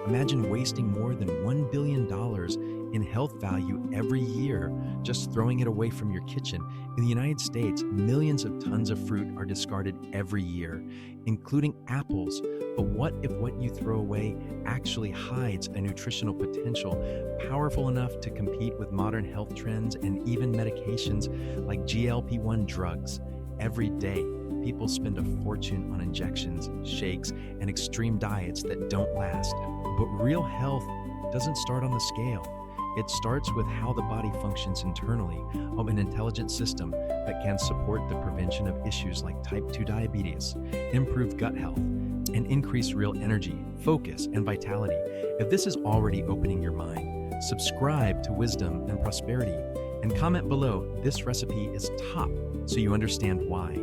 Imagine wasting more than $1 billion in health value every year just throwing it away from your kitchen. In the United States, millions of tons of fruit are discarded every year, including apples. But what if what you throw away actually hides a nutritional potential powerful enough to compete with modern health trends and even medications like GLP-1 drugs? Every day, people spend a fortune on injections, shakes, and extreme diets that don't last. But real health doesn't start on the scale. It starts with how the body functions internally of an intelligent system that can support the prevention of issues like type 2 diabetes, improve gut health, and increase real energy, focus, and vitality. If this is already opening your mind, subscribe to Wisdom and Prosperity and comment below this recipe is top so you understand why.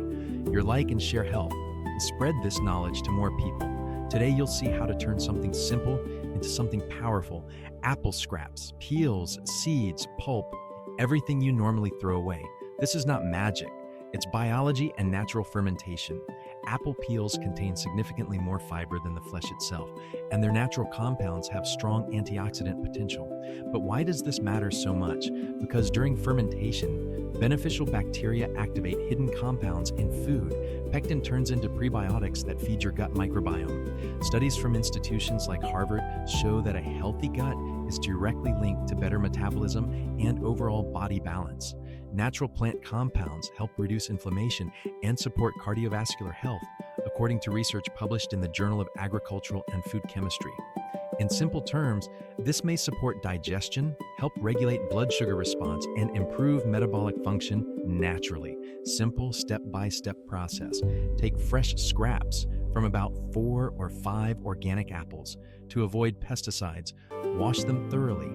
Your like and share help and spread this knowledge to more people. Today you'll see how to turn something simple into something powerful. Apple scraps, peels, seeds, pulp, everything you normally throw away. This is not magic. It's biology and natural fermentation. Apple peels contain significantly more fiber than the flesh itself, and their natural compounds have strong antioxidant potential. But why does this matter so much? Because during fermentation, beneficial bacteria activate hidden compounds in food. Pectin turns into prebiotics that feed your gut microbiome. Studies from institutions like Harvard show that a healthy gut is directly linked to better metabolism and overall body balance. Natural plant compounds help reduce inflammation and support cardiovascular health, according to research published in the Journal of Agricultural and Food Chemistry. In simple terms, this may support digestion, help regulate blood sugar response, and improve metabolic function naturally. Simple step-by-step process. Take fresh scraps from about 4 or 5 organic apples. To avoid pesticides, wash them thoroughly.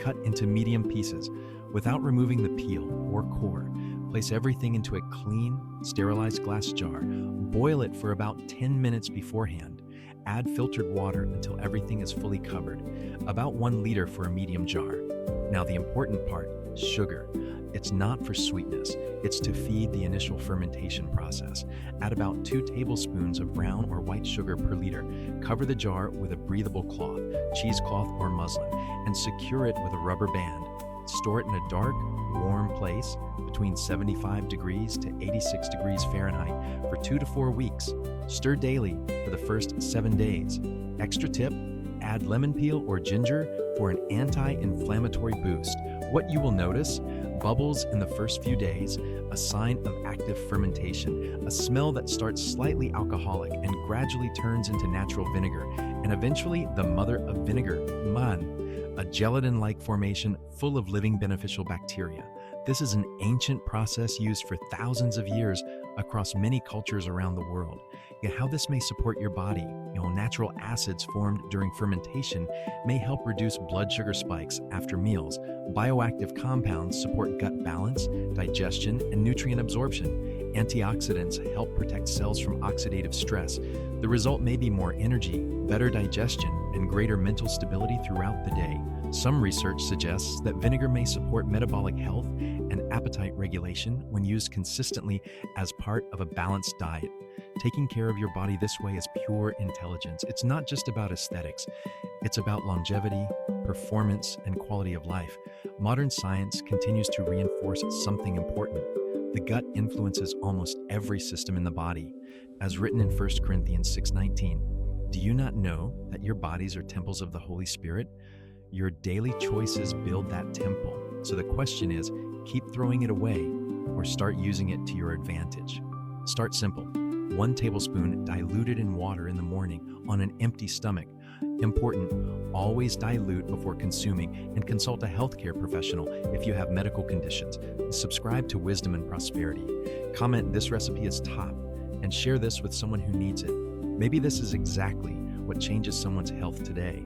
Cut into medium pieces without removing the peel or core. Place everything into a clean, sterilized glass jar. Boil it for about 10 minutes beforehand. Add filtered water until everything is fully covered, about 1 liter for a medium jar. Now the important part, sugar. It's not for sweetness, it's to feed the initial fermentation process. Add about 2 tablespoons of brown or white sugar per liter. Cover the jar with a breathable cloth, cheesecloth or muslin, and secure it with a rubber band. Store it in a dark, warm place between 75 degrees to 86 degrees Fahrenheit for 2 to 4 weeks. Stir daily for the first 7 days. Extra tip, add lemon peel or ginger for an anti-inflammatory boost. What you will notice, bubbles in the first few days, a sign of active fermentation, a smell that starts slightly alcoholic and gradually turns into natural vinegar, and eventually the mother of vinegar, man, a gelatin-like formation full of living beneficial bacteria. This is an ancient process used for thousands of years across many cultures around the world. Yet how this may support your body, natural acids formed during fermentation may help reduce blood sugar spikes after meals. Bioactive compounds support gut balance, digestion, and nutrient absorption. Antioxidants help protect cells from oxidative stress. The result may be more energy, better digestion, and greater mental stability throughout the day. Some research suggests that vinegar may support metabolic health and appetite regulation when used consistently as part of a balanced diet. Taking care of your body this way is pure intelligence. It's not just about aesthetics. It's about longevity, performance, and quality of life. Modern science continues to reinforce something important. The gut influences almost every system in the body. As written in 1 Corinthians 6:19, do you not know that your bodies are temples of the Holy Spirit? Your daily choices build that temple. So the question is, keep throwing it away or start using it to your advantage. Start simple. 1 tablespoon diluted in water in the morning on an empty stomach. Important, always dilute before consuming and consult a healthcare professional if you have medical conditions. Subscribe to Wisdom and Prosperity. Comment this recipe is top and share this with someone who needs it. Maybe this is exactly what changes someone's health today.